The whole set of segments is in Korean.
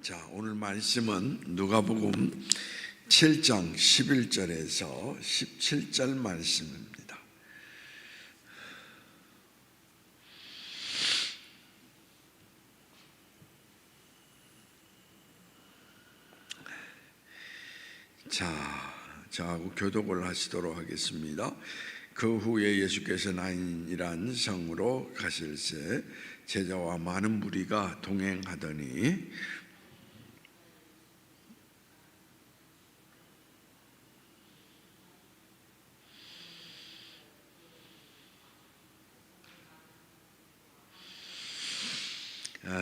자, 오늘 말씀은 누가복음 7장 11절에서 17절 말씀입니다. 저하고 교독을 하시도록 하겠습니다. 그 후에 예수께서 나인이란 성으로 가실새 제자와 많은 무리가 동행하더니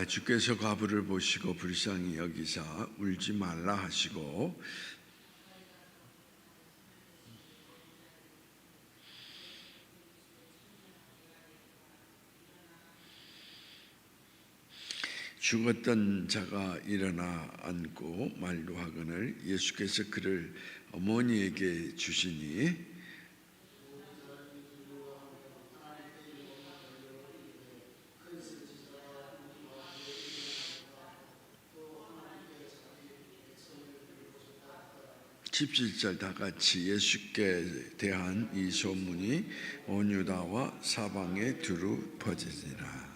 주께서 과부를 보시고 불쌍히 여기사 울지 말라 하시고 죽었던 자가 일어나 앉고 말도 하거늘 예수께서 그를 어머니에게 주시니 (17절) 다 같이 예수께 대한 이 소문이 온 유다와 사방에 두루 퍼지니라.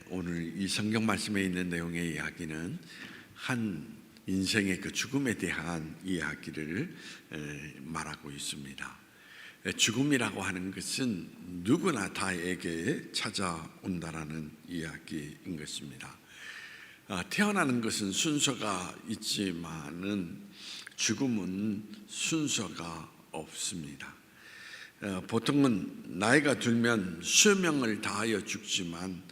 오늘 이 성경 말씀에 있는 내용의 이야기는 한 인생의 그 죽음에 대한 이야기를 말하고 있습니다. 죽음이라고 하는 것은 누구나 다에게 찾아온다라는 이야기인 것입니다. 태어나는 것은 순서가 있지만은 죽음은 순서가 없습니다. 보통은 나이가 들면 수명을 다하여 죽지만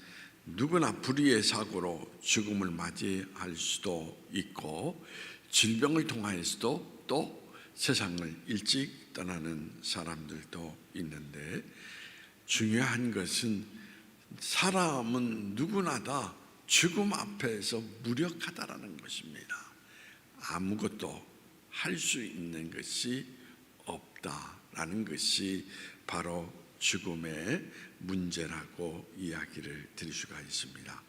누구나 불의의 사고로 죽음을 맞이할 수도 있고 질병을 통하여서도 또 세상을 일찍 떠나는 사람들도 있는데, 중요한 것은 사람은 누구나 다 죽음 앞에서 무력하다라는 것입니다. 아무것도 할 수 있는 것이 없다라는 것이 바로 죽음의 문제라고 이야기를 드릴 수가 있습니다.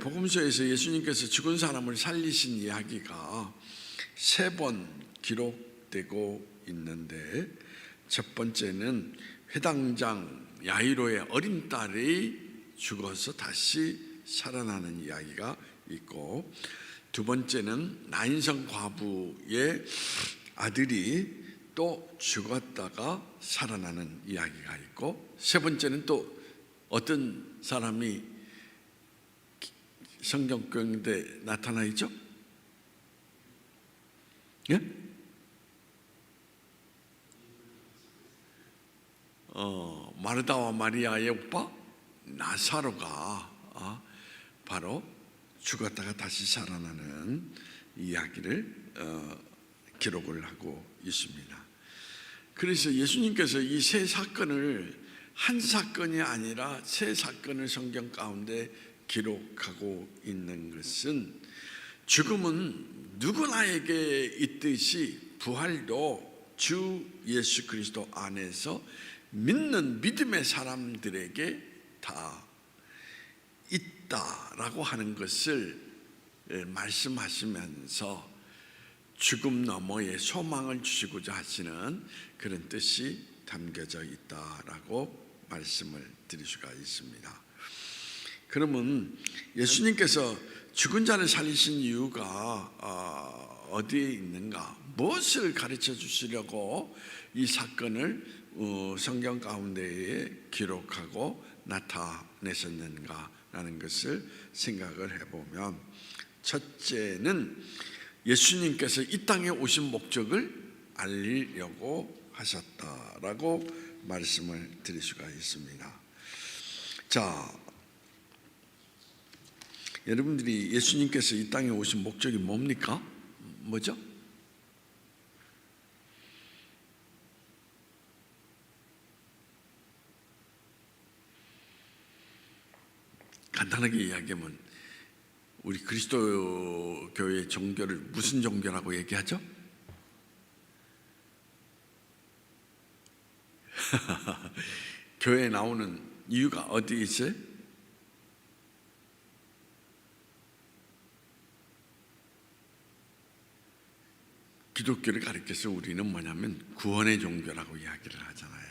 복음서에서 예수님께서 죽은 사람을 살리신 이야기가 3번 기록되고 있는데, 첫 번째는 회당장 야이로의 어린 딸이 죽어서 다시 살아나는 이야기가 있고, 두 번째는 나인성 과부의 아들이 또 죽었다가 살아나는 이야기가 있고, 세 번째는 또 어떤 사람이 성경 가운데 나타나 있죠? 예? 마르다와 마리아의 오빠 나사로가 바로 죽었다가 다시 살아나는 이야기를 기록을 하고 있습니다. 그래서 예수님께서 이 세 사건을 한 사건이 아니라 세 사건을 성경 가운데 기록하고 있는 것은, 죽음은 누구나에게 있듯이 부활도 주 예수 그리스도 안에서 믿는 믿음의 사람들에게 다 있다라고 하는 것을 말씀하시면서 죽음 너머에 소망을 주시고자 하시는 그런 뜻이 담겨져 있다라고 말씀을 드릴 수가 있습니다. 그러면 예수님께서 죽은 자를 살리신 이유가 어디에 있는가? 무엇을 가르쳐 주시려고 이 사건을 성경 가운데에 기록하고 나타내셨는가라는 것을 생각을 해보면, 첫째는 예수님께서 이 땅에 오신 목적을 알리려고 하셨다라고 말씀을 드릴 수가 있습니다. 자, 여러분들이 예수님께서 이 땅에 오신 목적이 뭡니까? 뭐죠? 간단하게 이야기하면 우리 그리스도 교회 종교를 무슨 종교라고 얘기하죠? 교회에 나오는 이유가 어디 있어요? 기독교를 가리켜서 우리는 뭐냐면 구원의 종교라고 이야기를 하잖아요.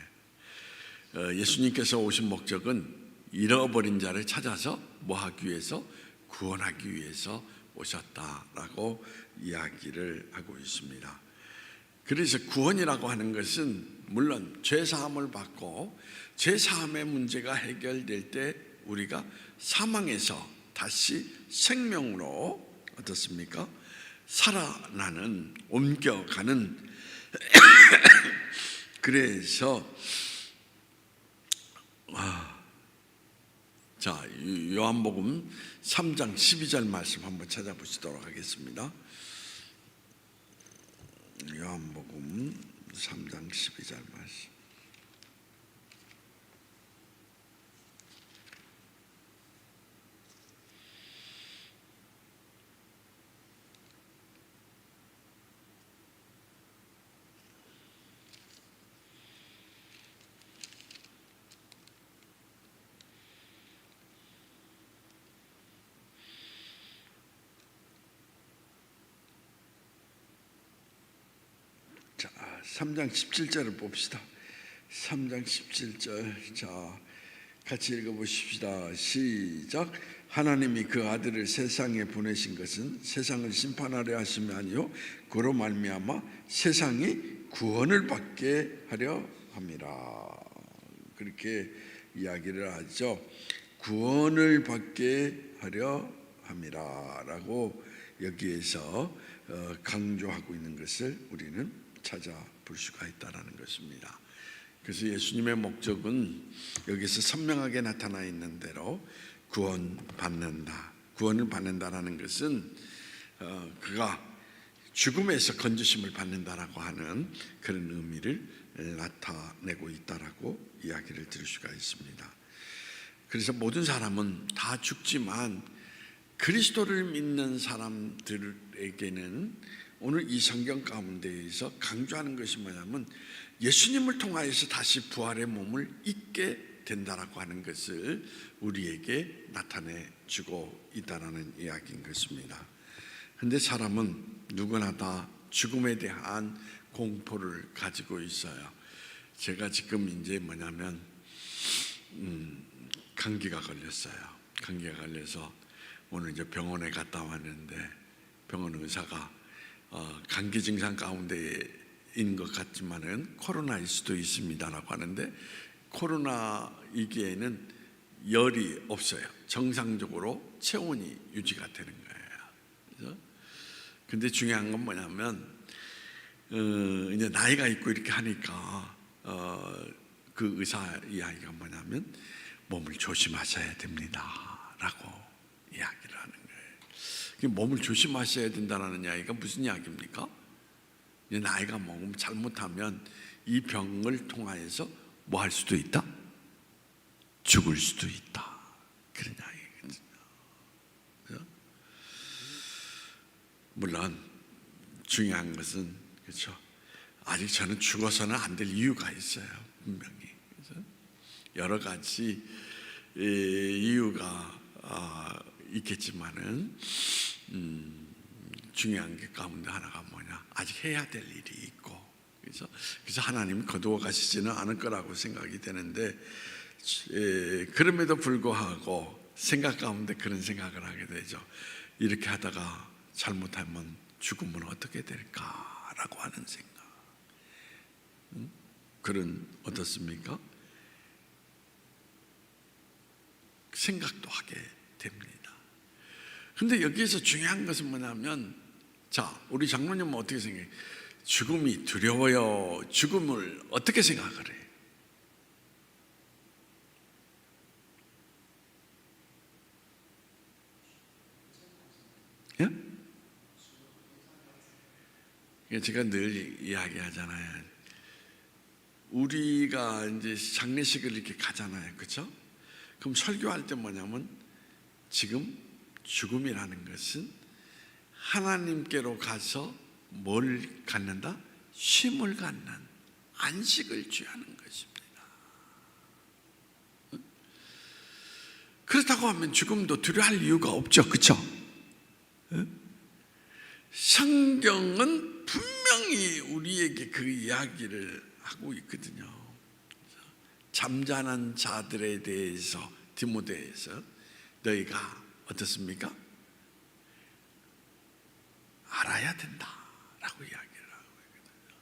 예수님께서 오신 목적은 잃어버린 자를 찾아서 뭐하기 위해서? 구원하기 위해서 오셨다라고 이야기를 하고 있습니다. 그래서 구원이라고 하는 것은 물론 죄사함을 받고 죄사함의 문제가 해결될 때 우리가 사망에서 다시 생명으로 어떻습니까? 살아나는, 옮겨가는 그래서 자, 요한복음 3장 12절 말씀 한번 찾아보시도록 하겠습니다. 요한복음 3장 12절 말씀. 자, 3장 17절을 봅시다. 3장 17절. 자, 같이 읽어보십시다. 시작. 하나님이 그 아들을 세상에 보내신 것은 세상을 심판하려 하심이 아니요 그로 말미암아 세상이 구원을 받게 하려 함이라. 그렇게 이야기를 하죠. 구원을 받게 하려 함이라라고 여기에서 강조하고 있는 것을 우리는 찾아볼 수가 있다는 것입니다. 그래서 예수님의 목적은 여기서 선명하게 나타나 있는 대로 구원받는다. 구원을 받는다라는 것은 그가 죽음에서 건지심을 받는다라고 하는 그런 의미를 나타내고 있다라고 이야기를 들을 수가 있습니다. 그래서 모든 사람은 다 죽지만 그리스도를 믿는 사람들에게는 오늘 이 성경 가운데에서 강조하는 것이 뭐냐면 예수님을 통하여서 다시 부활의 몸을 입게 된다라고 하는 것을 우리에게 나타내 주고 있다라는 이야기인 것입니다. 그런데 사람은 누구나 다 죽음에 대한 공포를 가지고 있어요. 제가 지금 이제 뭐냐면 감기가 걸렸어요. 감기가 걸려서 오늘 이제 병원에 갔다 왔는데 병원 의사가 감기 증상 가운데인 것 같지만은 코로나일 수도 있습니다라고 하는데 코로나이기에는 열이 없어요. 정상적으로 체온이 유지가 되는 거예요. 그런데 중요한 건 뭐냐면 이제 나이가 있고 이렇게 하니까 그 의사 이야기가 뭐냐면 몸을 조심하셔야 됩니다라고 이야기를 하는 거예요. 몸을 조심하셔야 된다는 이야기가 무슨 이야기입니까? 나이가 먹으면 잘못하면 이 병을 통하여서 뭐 할 수도 있다? 죽을 수도 있다. 그런 이야기거든요. 물론 중요한 것은 그렇죠. 아직 저는 죽어서는 안 될 이유가 있어요. 분명히. 그래서 여러 가지 이유가 있겠지만은 중요한 게 가운데 하나가 뭐냐? 아직 해야 될 일이 있고, 그래서 하나님 거두어 가시지는 않을 거라고 생각이 되는데 그럼에도 불구하고 생각 가운데 그런 생각을 하게 되죠. 이렇게 하다가 잘못하면 죽으면 어떻게 될까라고 하는 생각. 그런 어떻습니까? 생각도 하게 됩니다. 근데 여기에서 중요한 것은 뭐냐면, 자, 우리 장로님은 어떻게 생각해요? 죽음이 두려워요? 죽음을 어떻게 생각을 해요? 예? 제가 늘 이야기하잖아요. 우리가 이제 장례식을 이렇게 가잖아요. 그렇죠? 그럼 설교할 때 뭐냐면 지금 죽음이라는 것은 하나님께로 가서 뭘 갖는다? 쉼을 갖는, 안식을 취하는 것입니다. 그렇다고 하면 죽음도 두려워할 이유가 없죠. 그렇죠? 성경은 분명히 우리에게 그 이야기를 하고 있거든요. 잠자는 자들에 대해서 디모데에서 너희가 어떻습니까? 알아야 된다라고 이야기를 하고 있거든요.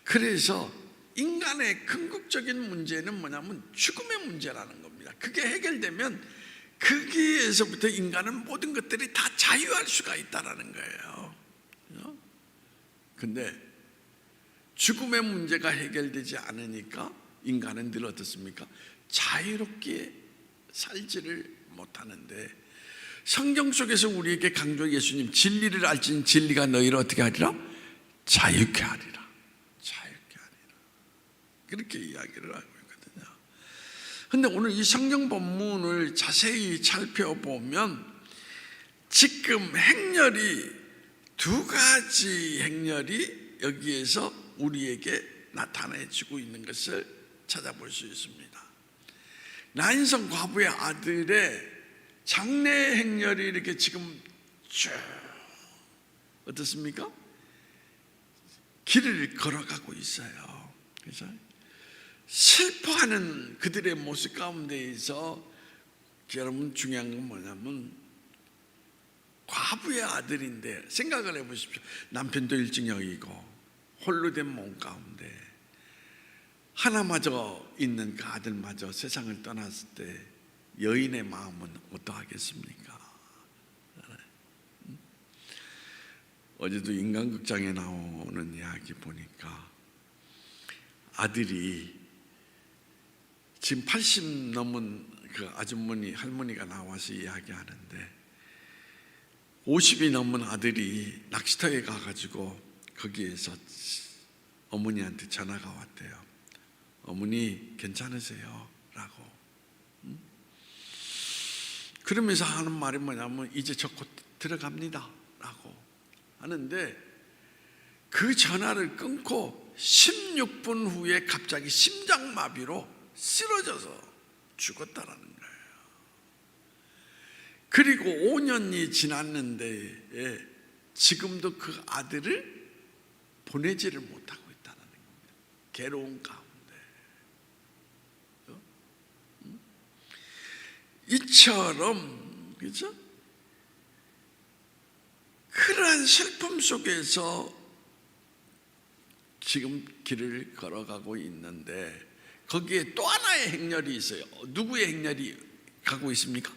그래서 인간의 궁극적인 문제는 뭐냐면 죽음의 문제라는 겁니다. 그게 해결되면 거기에서부터 인간은 모든 것들이 다 자유할 수가 있다라는 거예요. 근데 죽음의 문제가 해결되지 않으니까 인간은 늘 어떻습니까? 자유롭게 살지를 못하는데, 성경 속에서 우리에게 강조 예수님 진리를 알지니 진리가 너희를 어떻게 하리라? 자유케 하리라. 자유케 하리라. 그렇게 이야기를 하고 있거든요. 근데 오늘 이 성경 본문을 자세히 살펴보면 지금 행렬이 두 가지 행렬이 여기에서 우리에게 나타내지고 있는 것을 찾아볼 수 있습니다. 나인성 과부의 아들의 장례 행렬이 이렇게 지금 쭉 어떻습니까? 길을 걸어가고 있어요. 그래서 슬퍼하는 그들의 모습 가운데에서 여러분 중요한 건 뭐냐면 과부의 아들인데 생각을 해보십시오. 남편도 일찍 여기고 홀로 된 몸 가운데 하나마저 있는 그 아들마저 세상을 떠났을 때 여인의 마음은 어떠하겠습니까? 어제도 인간극장에 나오는 이야기 보니까 아들이 지금 80 넘은 그 아주머니 할머니가 나와서 이야기하는데 50이 넘은 아들이 낚시터에 가가지고 거기에서 어머니한테 전화가 왔대요. 어머니 괜찮으세요? 라고. 그러면서 하는 말이 뭐냐면 이제 저 곧 들어갑니다 라고 하는데, 그 전화를 끊고 16분 후에 갑자기 심장마비로 쓰러져서 죽었다라는 거예요. 그리고 5년이 지났는데 지금도 그 아들을 보내지를 못하고 있다는 겁니다. 괴로운 가운데. 이처럼, 그죠? 그러한 슬픔 속에서 지금 길을 걸어가고 있는데 거기에 또 하나의 행렬이 있어요. 누구의 행렬이 가고 있습니까?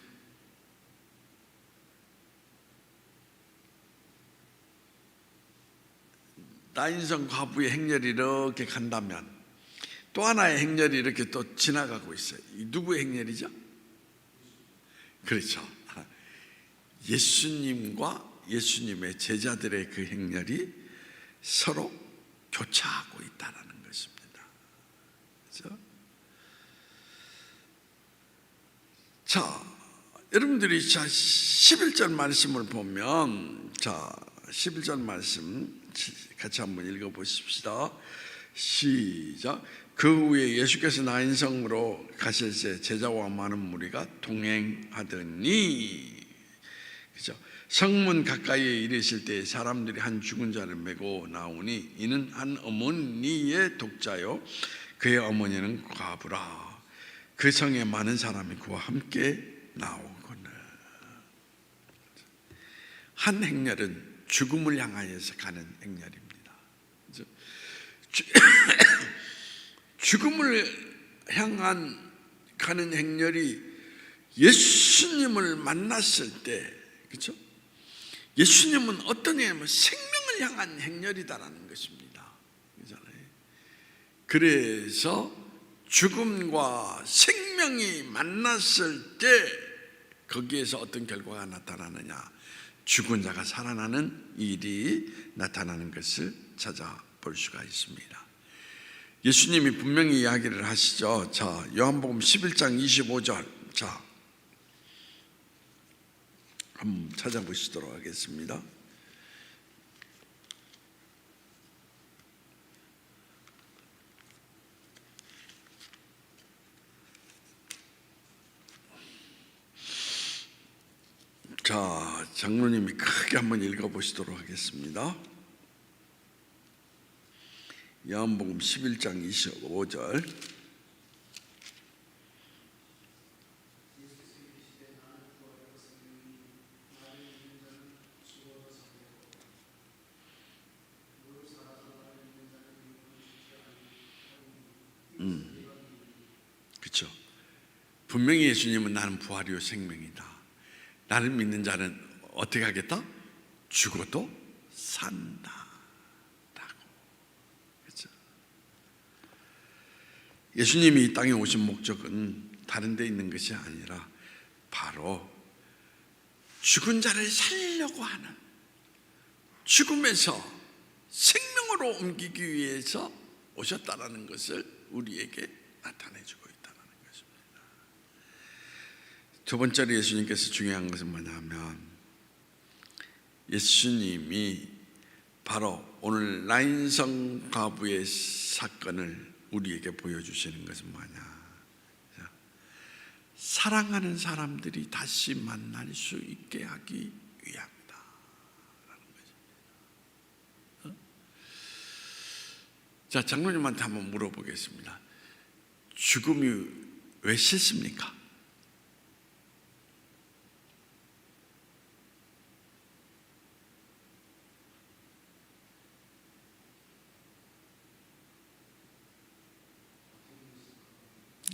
나인성 과부의 행렬이 이렇게 간다면 또 하나의 행렬이 이렇게 또 지나가고 있어요. 누구의 행렬이죠? 그렇죠. 예수님과 예수님의 제자들의 그 행렬이 서로 교차하고 있다는 것입니다. 그렇죠? 자, 여러분들이 11절 말씀을 보면, 11절 말씀 같이 한번 읽어보십시다. 시작. 그 후에 예수께서 나인성으로 가실 때 제자와 많은 무리가 동행하더니, 그죠? 성문 가까이에 이르실 때 사람들이 한 죽은 자를 메고 나오니 이는 한 어머니의 독자요 그의 어머니는 과부라. 그 성에 많은 사람이 그와 함께 나오거늘. 한 행렬은 죽음을 향하여서 가는 행렬입니다. 죽음을 향한 가는 행렬이 예수님을 만났을 때, 그렇죠? 예수님은 어떤 행렬이냐면 생명을 향한 행렬이다라는 것입니다. 그렇잖아요. 그래서 죽음과 생명이 만났을 때 거기에서 어떤 결과가 나타나느냐? 죽은 자가 살아나는 일이 나타나는 것을 찾아볼 수가 있습니다. 예수님이 분명히 이야기를 하시죠. 자, 요한복음 11장 25절. 자, 한번 찾아보시도록 하겠습니다. 자, 장로님이 크게 한번 읽어보시도록 하겠습니다. 요한복음 11장 25절. 그렇죠. 분명히 예수님은 나는 부활이요 생명이다. 나를 믿는 자는 어떻게 하겠다? 죽어도 산다 라고. 그렇죠. 예수님이 이 땅에 오신 목적은 다른 데 있는 것이 아니라 바로 죽은 자를 살리려고 하는, 죽음에서 생명으로 옮기기 위해서 오셨다라는 것을 우리에게 나타내주고 있다는 것입니다. 두 번째로 예수님께서 중요한 것은 뭐냐면, 예수님이 바로 오늘 나인성 과부의 사건을 우리에게 보여주시는 것은 뭐냐? 사랑하는 사람들이 다시 만날 수 있게 하기 위함이다 라는 것입니다. 자, 장로님한테 한번 물어보겠습니다. 죽음이 왜 싫습니까?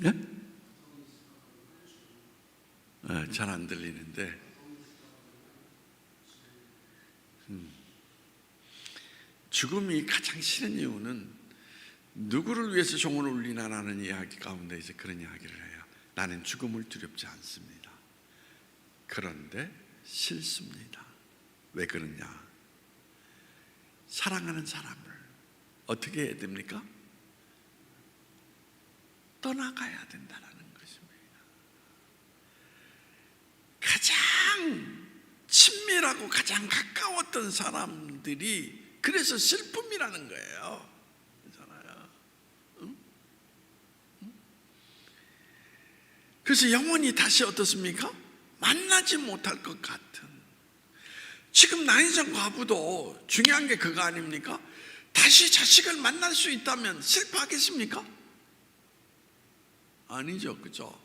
네? 잘 안 들리는데, 죽음이 가장 싫은 이유는 누구를 위해서 종을 울리나라는 이야기 가운데 이제 그런 이야기를 해요. 나는 죽음을 두렵지 않습니다. 그런데 싫습니다. 왜 그러냐? 사랑하는 사람을 어떻게 해야 됩니까? 떠나가야 된다라는 것입니다. 가장 친밀하고 가장 가까웠던 사람들이 그래서 슬픔이라는 거예요. 그렇잖아요. 응? 응? 그래서 영원히 다시 어떻습니까? 만나지 못할 것 같은. 지금 나인성 과부도 중요한 게 그거 아닙니까? 다시 자식을 만날 수 있다면 슬퍼하겠습니까? 아니죠, 그죠?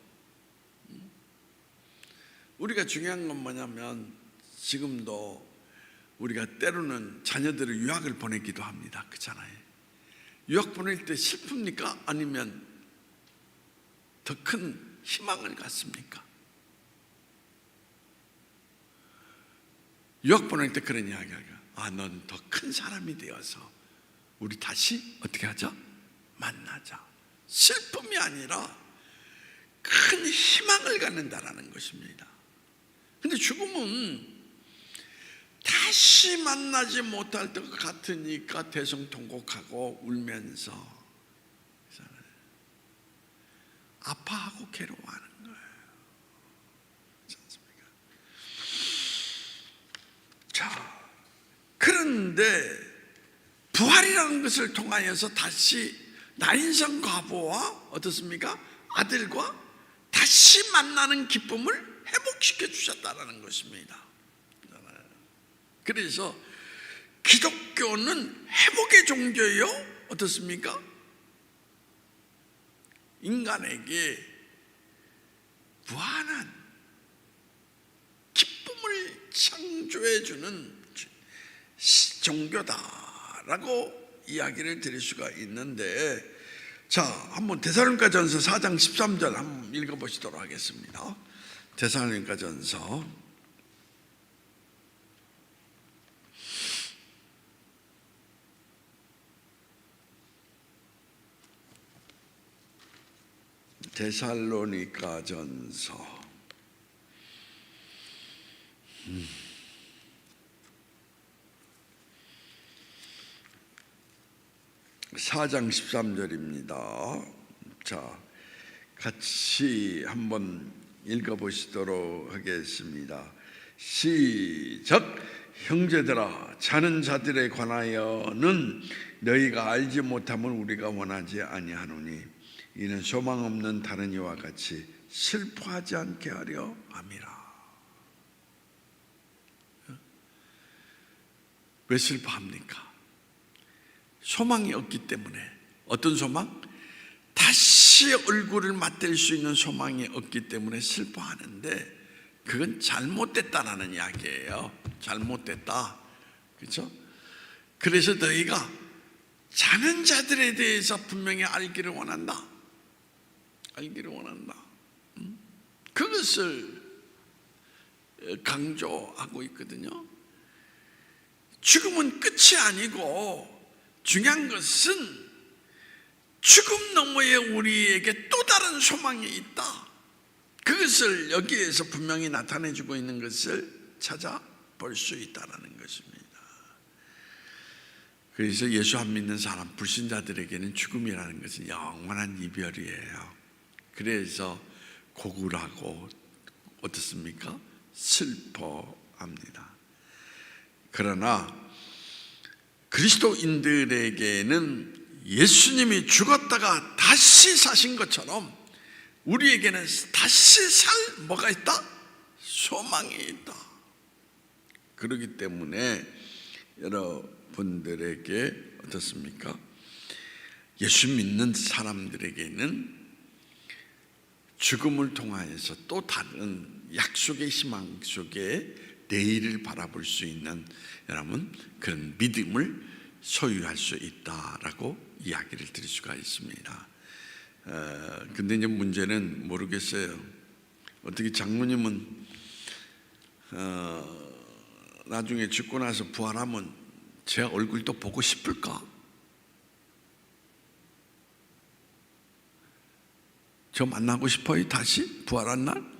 우리가 중요한 건 뭐냐면, 지금도 우리가 때로는 자녀들을 유학을 보내기도 합니다. 그렇잖아요. 유학 보낼 때 슬픕니까? 아니면 더 큰 희망을 갖습니까? 유학 보낼 때 그런 이야기가, 넌 더 큰 사람이 되어서 우리 다시 어떻게 하자? 만나자. 슬픔이 아니라 큰 희망을 갖는다라는 것입니다. 근데 죽음은 다시 만나지 못할 것 같으니까 대성통곡하고 울면서 아파하고 괴로워하는 거예요. 그렇지 않습니까? 자, 그런데 부활이라는 것을 통하여서 다시 나인성 과부와 어떻습니까? 아들과 다시 만나는 기쁨을 회복시켜 주셨다는 것입니다. 그래서 기독교는 회복의 종교요, 어떻습니까? 인간에게 무한한 기쁨을 창조해 주는 종교다라고 이야기를 드릴 수가 있는데, 자, 한번 데살로니가전서 4장 13절 한번 읽어보시도록 하겠습니다. 데살로니가전서 4장 13절입니다. 자, 같이 한번 읽어보시도록 하겠습니다. 시작. 형제들아, 자는 자들에 관하여는 너희가 알지 못함을 우리가 원하지 아니하노니 이는 소망 없는 다른 이와 같이 슬퍼하지 않게 하려 함이라. 왜 슬퍼합니까? 소망이 없기 때문에. 어떤 소망? 다시 얼굴을 맞댈 수 있는 소망이 없기 때문에 슬퍼하는데, 그건 잘못됐다라는 이야기예요. 잘못됐다. 그렇죠? 그래서 너희가 자는 자들에 대해서 분명히 알기를 원한다. 알기를 원한다. 그것을 강조하고 있거든요. 죽음은 끝이 아니고 중요한 것은 죽음 너머에 우리에게 또 다른 소망이 있다. 그것을 여기에서 분명히 나타내주고 있는 것을 찾아볼 수 있다는 것입니다. 그래서 예수 안 믿는 사람, 불신자들에게는 죽음이라는 것은 영원한 이별이에요. 그래서 고굴하고 어떻습니까? 슬퍼합니다. 그러나 그리스도인들에게는 예수님이 죽었다가 다시 사신 것처럼 우리에게는 다시 살 뭐가 있다? 소망이 있다. 그렇기 때문에 여러분들에게 어떻습니까? 예수 믿는 사람들에게는 죽음을 통하여서 또 다른 약속의 희망 속에 내일을 바라볼 수 있는 여러분 그런 믿음을 소유할 수 있다라고 이야기를 드릴 수가 있습니다. 근데 이제 문제는 모르겠어요. 어떻게 장로님은 나중에 죽고 나서 부활하면 제 얼굴도 보고 싶을까? 저 만나고 싶어요? 다시 부활한 날?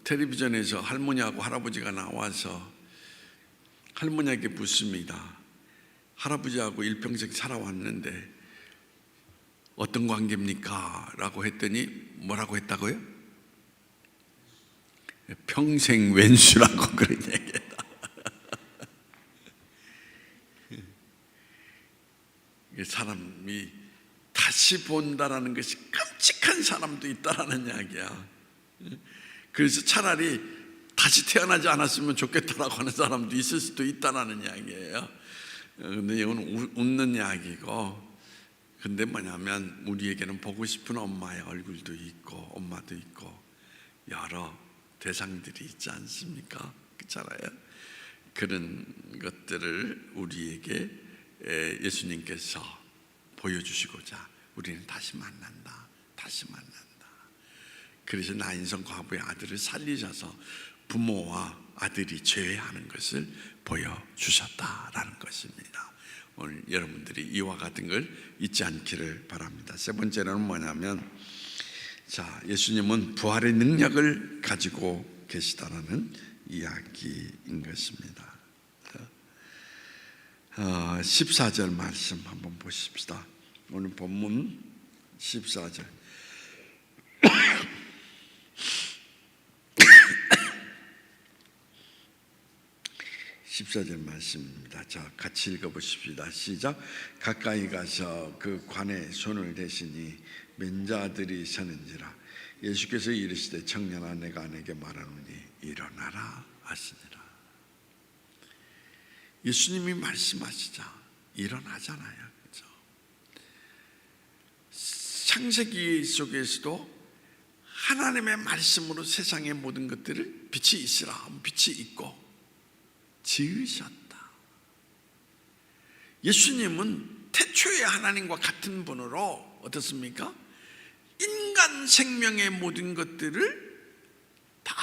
텔레비전에서 할머니하고 할아버지가 나와서 할머니에게 묻습니다. 할아버지하고 일평생 살아왔는데 어떤 관계입니까? 라고 했더니 뭐라고 했다고요? 평생 왼수라고 그런 얘기했다. 사람이 다시 본다라는 것이 끔찍한 사람도 있다라는 이야기야. 그래서 차라리 다시 태어나지 않았으면 좋겠다라고 하는 사람도 있을 수도 있다라는 이야기예요. 근데 이건 웃는 이야기고, 근데 뭐냐면 우리에게는 보고 싶은 엄마의 얼굴도 있고 엄마도 있고 여러 대상들이 있지 않습니까? 그렇잖아요. 그런 것들을 우리에게 예수님께서 보여주시고자 우리는 다시 만난다. 다시 만난다. 그래서 나인성 과부의 아들을 살리셔서 부모와 아들이 죄하는 것을 보여주셨다라는 것입니다. 오늘 여러분들이 이와 같은 걸 잊지 않기를 바랍니다. 세 번째는 뭐냐면, 자, 예수님은 부활의 능력을 가지고 계시다라는 이야기인 것입니다. 14절 말씀 한번 보십시다. 오늘 본문 14절. 14절 말씀입니다. 자, 같이 읽어보십시다. 시작. 가까이 가서 그 관에 손을 대시니 맨자들이 서는지라. 예수께서 이르시되 청년아 내가 네게 말하노니 일어나라 하시니라. 예수님이 말씀하시자 일어나잖아요. 그렇죠? 창세기 속에서도 하나님의 말씀으로 세상의 모든 것들을 빛이 있으라 하면 빛이 있고 지으셨다. 예수님은 태초의 하나님과 같은 분으로 어떻습니까? 인간 생명의 모든 것들을 다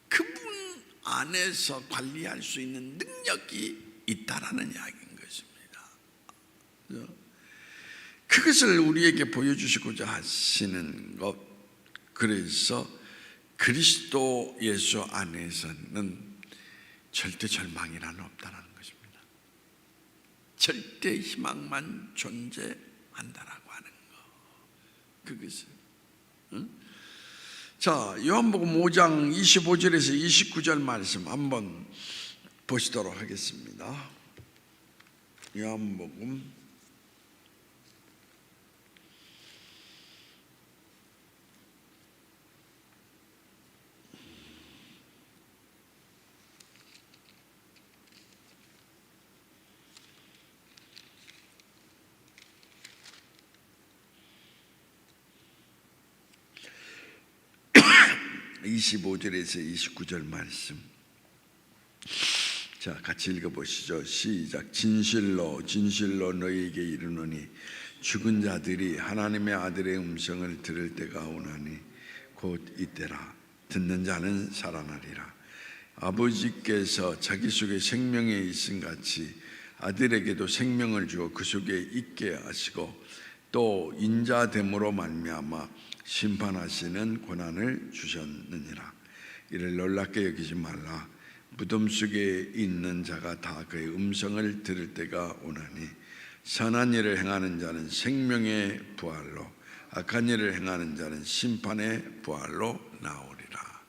그분 안에서 관리할 수 있는 능력이 있다라는 이야기인 것입니다. 그것을 우리에게 보여주시고자 하시는 것. 그래서 그리스도 예수 안에서는 절대 절망이란 없다라는 것입니다. 절대 희망만 존재한다라고 하는 거. 그것을. 자, 요한복음 5장 25절에서 29절 말씀 한번 보시도록 하겠습니다. 요한복음 5장 25절에서 29절 말씀. 자, 같이 읽어보시죠. 시작. 진실로 진실로 너희에게 이르노니 죽은 자들이 하나님의 아들의 음성을 들을 때가 오나니 곧 이때라. 듣는 자는 살아나리라. 아버지께서 자기 속에 생명이 있음 같이 아들에게도 생명을 주어 그 속에 있게 하시고 또 인자됨으로 말미암아 심판하시는 권한을 주셨느니라. 이를 놀랍게 여기지 말라. 무덤 속에 있는 자가 다 그의 음성을 들을 때가 오나니 선한 일을 행하는 자는 생명의 부활로 악한 일을 행하는 자는 심판의 부활로 나오리라.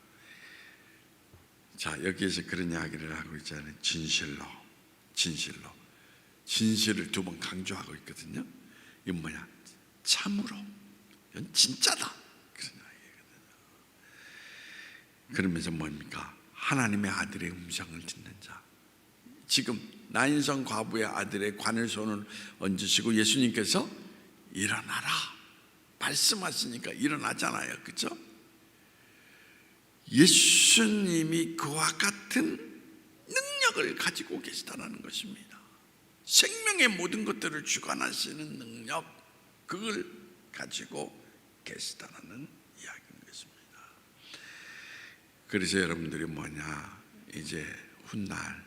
자, 여기에서 그런 이야기를 하고 있잖아요. 진실로 진실을 두 번 강조하고 있거든요. 이건 뭐냐? 참으로, 이건 진짜다, 그런 이야기거든요. 그러면서 뭡니까? 하나님의 아들의 음성을 듣는 자. 지금 나인성 과부의 아들의 관을 손을 얹으시고 예수님께서 일어나라 말씀하시니까 일어나잖아요, 그렇죠? 예수님이 그와 같은 능력을 가지고 계시다는 것입니다. 생명의 모든 것들을 주관하시는 능력, 그걸 가지고 계시다는 이야기인 것입니다. 그래서 여러분들이 뭐냐, 이제 훗날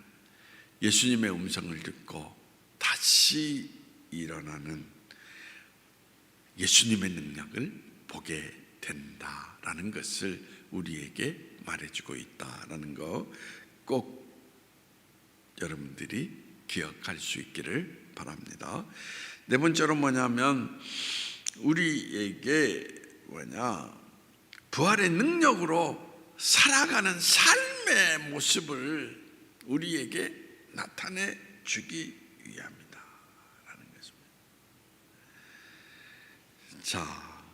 예수님의 음성을 듣고 다시 일어나는 예수님의 능력을 보게 된다라는 것을 우리에게 말해주고 있다라는 거 꼭 여러분들이 기억할 수 있기를 바랍니다. 네 번째로 뭐냐면 우리에게 부활의 능력으로 살아가는 삶의 모습을 우리에게 나타내 주기 위함이다 라는 것입니다. 자,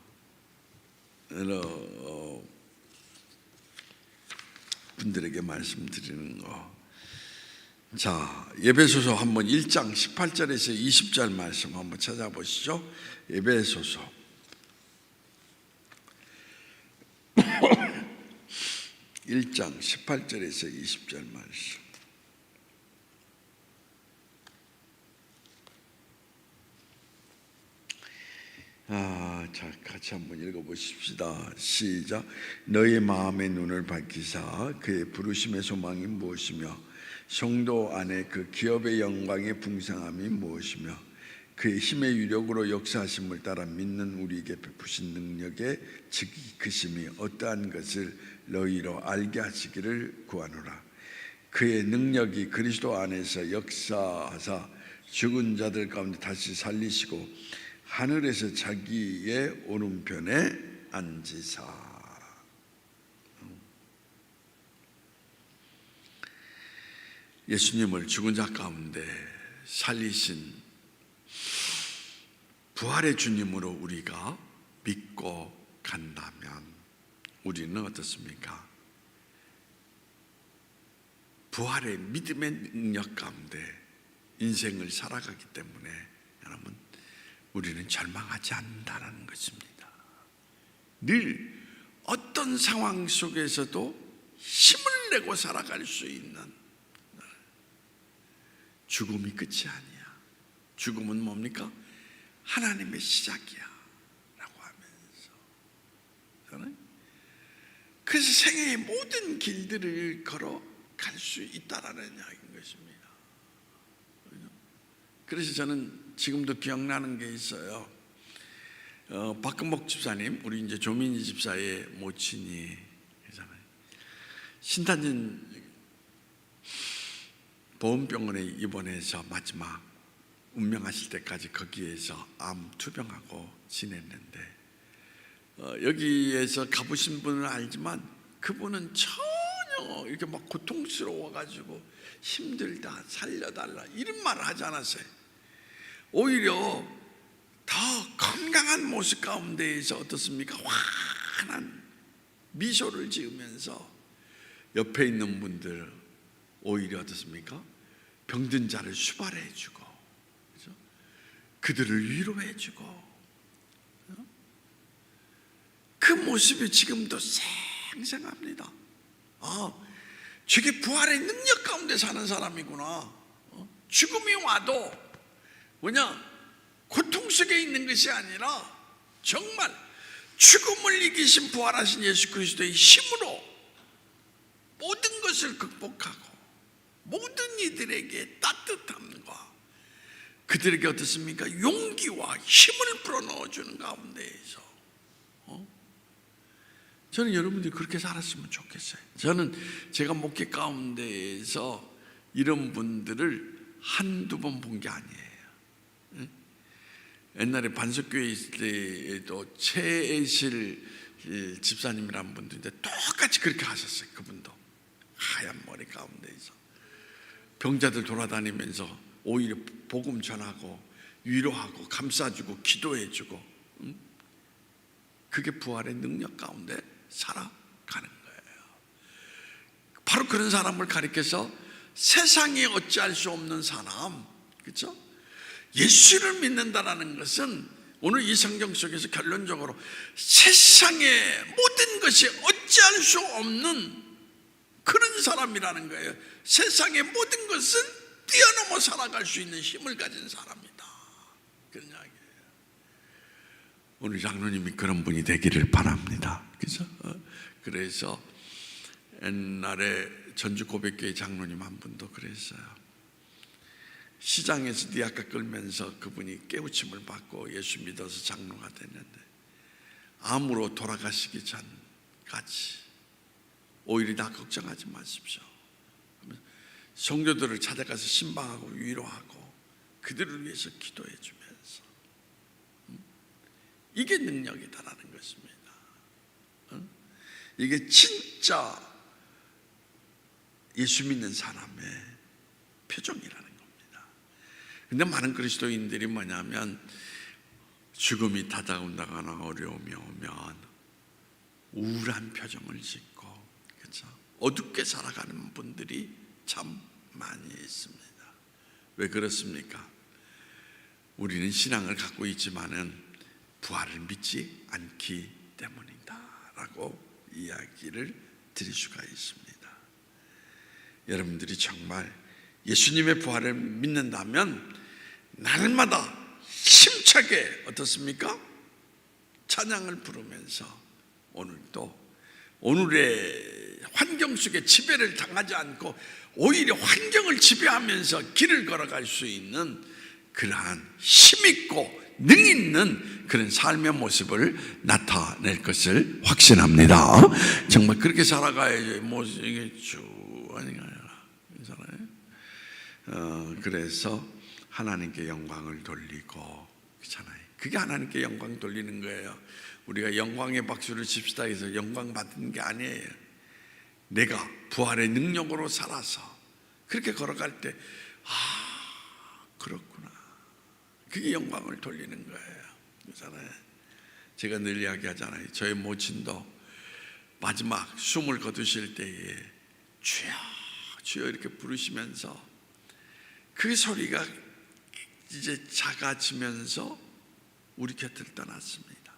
분들에게 말씀드리는 거. 자, 에베소서 한번 1장 18절에서 20절 말씀 한번 찾아보시죠. 에베소서 1장 18절에서 20절 말씀. 자, 같이 한번 읽어보십시다. 시작. 너희 마음의 눈을 밝히사 그의 부르심의 소망이 무엇이며 성도 안에 그 기업의 영광의 풍성함이 무엇이며 그의 힘의 유력으로 역사하심을 따라 믿는 우리에게 베푸신 능력의 즉이 크심이 어떠한 것을 너희로 알게 하시기를 구하노라. 그의 능력이 그리스도 안에서 역사하사 죽은 자들 가운데 다시 살리시고 하늘에서 자기의 오른편에 앉으사. 예수님을 죽은 자 가운데 살리신 부활의 주님으로 우리가 믿고 간다면 우리는 어떻습니까? 부활의 믿음의 능력 가운데 인생을 살아가기 때문에 여러분, 우리는 절망하지 않는다는 것입니다. 늘 어떤 상황 속에서도 힘을 내고 살아갈 수 있는, 죽음이 끝이 아니야. 죽음은 뭡니까? 하나님의 시작이야 라고 하면서, 그래서 생애의 모든 길들을 걸어갈 수 있다라는 이야기인 것입니다. 그래서 저는 지금도 기억나는 게 있어요. 박근복 집사님, 우리 이제 조민희 집사의 모친이 잖아요. 신탄진 보험병원에 입원해서 마지막 운명하실 때까지 거기에서 암 투병하고 지냈는데, 여기에서 가보신 분은 알지만 그분은 전혀 이렇게 막 고통스러워가지고 힘들다, 살려달라 이런 말을 하지 않았어요. 오히려 더 건강한 모습 가운데에서 어떻습니까? 환한 미소를 지으면서 옆에 있는 분들 오히려 어떻습니까? 병든 자를 수발해주고, 그렇죠? 그들을 위로해주고, 그 모습이 지금도 상생합니다. 저게 부활의 능력 가운데 사는 사람이구나. 죽음이 와도 고통 속에 있는 것이 아니라 정말 죽음을 이기신 부활하신 예수 그리스도의 힘으로 모든 것을 극복하고 모든 이들에게 따뜻함과 그들에게 어떻습니까? 용기와 힘을 불어넣어주는 가운데에서 저는 여러분들이 그렇게 살았으면 좋겠어요. 저는 제가 목회 가운데에서 이런 분들을 한두 번 본 게 아니에요. 옛날에 반석교회 있을 때에도 최애실 집사님이라는 분도 똑같이 그렇게 하셨어요. 그분도 하얀 머리 가운데에서 병자들 돌아다니면서 오히려 복음 전하고 위로하고 감싸주고 기도해주고, 그게 부활의 능력 가운데 살아가는 거예요. 바로 그런 사람을 가리켜서 세상에 어찌할 수 없는 사람, 그렇죠? 예수를 믿는다라는 것은 오늘 이 성경 속에서 결론적으로 세상의 모든 것이 어찌할 수 없는 그런 사람이라는 거예요. 세상의 모든 것을 뛰어넘어 살아갈 수 있는 힘을 가진 사람이다, 그런 이야기예요. 오늘 장로님이 그런 분이 되기를 바랍니다. 그죠? 그래서 옛날에 전주 고백교회 장로님 한 분도 그랬어요. 시장에서 니아까 끌면서 그분이 깨우침을 받고 예수 믿어서 장로가 됐는데 암으로 돌아가시기 전까지 오히려 다 걱정하지 마십시오. 성도들을 찾아가서 신방하고 위로하고 그들을 위해서 기도해 주면서, 이게 능력이다라는 것입니다. 이게 진짜 예수 믿는 사람의 표정이라는 겁니다. 근데 많은 그리스도인들이 뭐냐면 죽음이 다가온다거나 어려움이 오면 우울한 표정을 짓고, 그렇죠? 어둡게 살아가는 분들이 참 많이 있습니다. 왜 그렇습니까? 우리는 신앙을 갖고 있지만은 부활을 믿지 않기 때문이다 라고 이야기를 드릴 수가 있습니다. 여러분들이 정말 예수님의 부활을 믿는다면 날마다 힘차게 어떻습니까? 찬양을 부르면서 오늘도 오늘의 환경 속에 지배를 당하지 않고 오히려 환경을 지배하면서 길을 걸어갈 수 있는 그러한 힘있고 능있는 그런 삶의 모습을 나타낼 것을 확신합니다. 정말 그렇게 살아가야지. 뭐 이게 쭉 아니가요. 그래서 하나님께 영광을 돌리고, 그렇잖아요. 그게 하나님께 영광 돌리는 거예요. 우리가 영광의 박수를 칩시다 해서 영광 받는 게 아니에요. 내가 부활의 능력으로 살아서 그렇게 걸어갈 때 그렇구나, 그게 영광을 돌리는 거예요. 그렇잖아요. 제가 늘 이야기하잖아요. 저희 모친도 마지막 숨을 거두실 때에 주여 주여 이렇게 부르시면서 그 소리가 이제 작아지면서 우리 곁을 떠났습니다.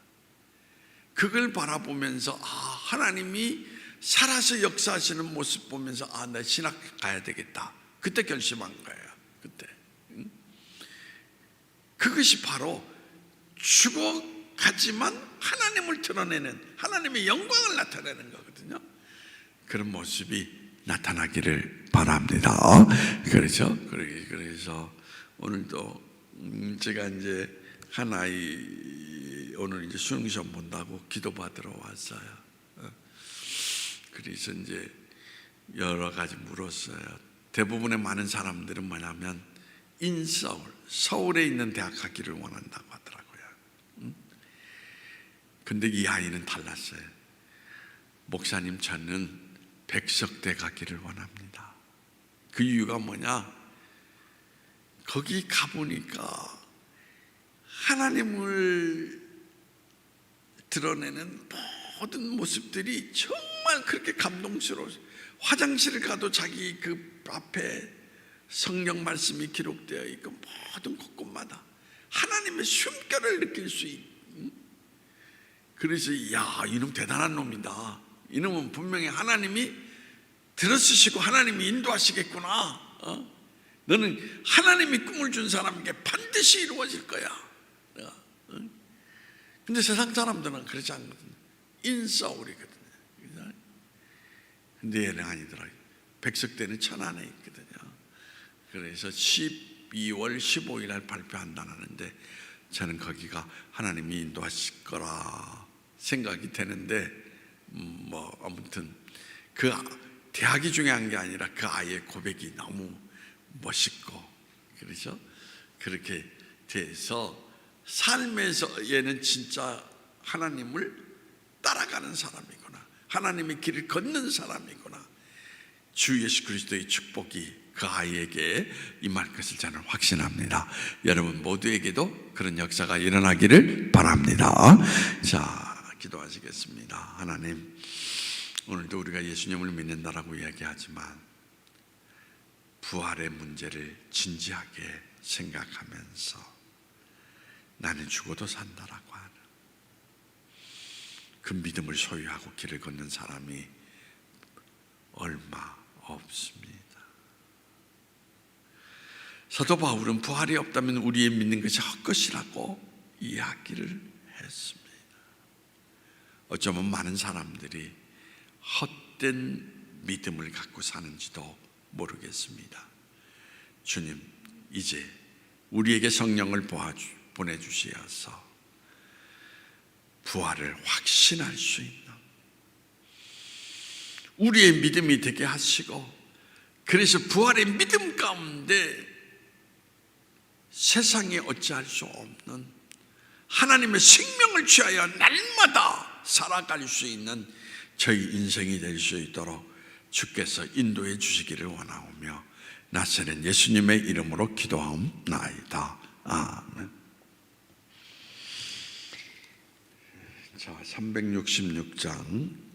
그걸 바라보면서 하나님이 살아서 역사하시는 모습 보면서 나 신학 가야 되겠다, 그때 결심한 거예요. 그때 그것이 바로 죽어가지만 하나님을 드러내는, 하나님의 영광을 나타내는 거거든요. 그런 모습이 나타나기를 바랍니다. 그렇죠? 그래서 오늘도 제가 이제 한 아이 오늘 이제 수능시험 본다고 기도받으러 왔어요. 그래서 이제 여러 가지 물었어요. 대부분의 많은 사람들은 뭐냐면 인서울, 서울에 있는 대학 가기를 원한다고 하더라고요. 근데 이 아이는 달랐어요. 목사님, 저는 백석대 가기를 원합니다. 그 이유가 뭐냐? 거기 가보니까 하나님을 드러내는 모든 모습들이 정말 그렇게 감동스러워요. 화장실을 가도 자기 그 앞에 성경 말씀이 기록되어 있고 모든 곳곳마다 하나님의 숨결을 느낄 수 있는, 그래서 이놈 대단한 놈이다, 이놈은 분명히 하나님이 들어쓰시고 하나님이 인도하시겠구나. 너는 하나님이 꿈을 준 사람에게 반드시 이루어질 거야. 근데 세상 사람들은 그렇지 않거든요. 인싸울이거든요. 근데 얘는 아니더라. 백석 때는 천안에 있거든요. 그래서 12월 15일 날 발표한다는데 저는 거기가 하나님이 인도하실 거라 생각이 되는데 아무튼 그 대학이 중요한 게 아니라 그 아이의 고백이 너무 멋있고 그렇죠? 그렇게 돼서 삶에서 얘는 진짜 하나님을 따라가는 사람이구나, 하나님의 길을 걷는 사람이구나. 주 예수 그리스도의 축복이 그 아이에게 임할 것을 저는 확신합니다. 여러분 모두에게도 그런 역사가 일어나기를 바랍니다. 자, 기도하시겠습니다. 하나님, 오늘도 우리가 예수님을 믿는다라고 이야기하지만 부활의 문제를 진지하게 생각하면서 나는 죽어도 산다라고 하는 그 믿음을 소유하고 길을 걷는 사람이 얼마 없습니다. 사도 바울은 부활이 없다면 우리의 믿는 것이 헛것이라고 이야기를 했습니다. 어쩌면 많은 사람들이 헛된 믿음을 갖고 사는지도 모르겠습니다. 주님, 이제 우리에게 성령을 보내주시어서 부활을 확신할 수 있는 우리의 믿음이 되게 하시고, 그래서 부활의 믿음 가운데 세상에 어찌할 수 없는 하나님의 생명을 취하여 날마다 살아갈 수 있는 저희 인생이 될 수 있도록 주께서 인도해 주시기를 원하오며 나사렛 예수님의 이름으로 기도하옵나이다. 아멘. 자, 366장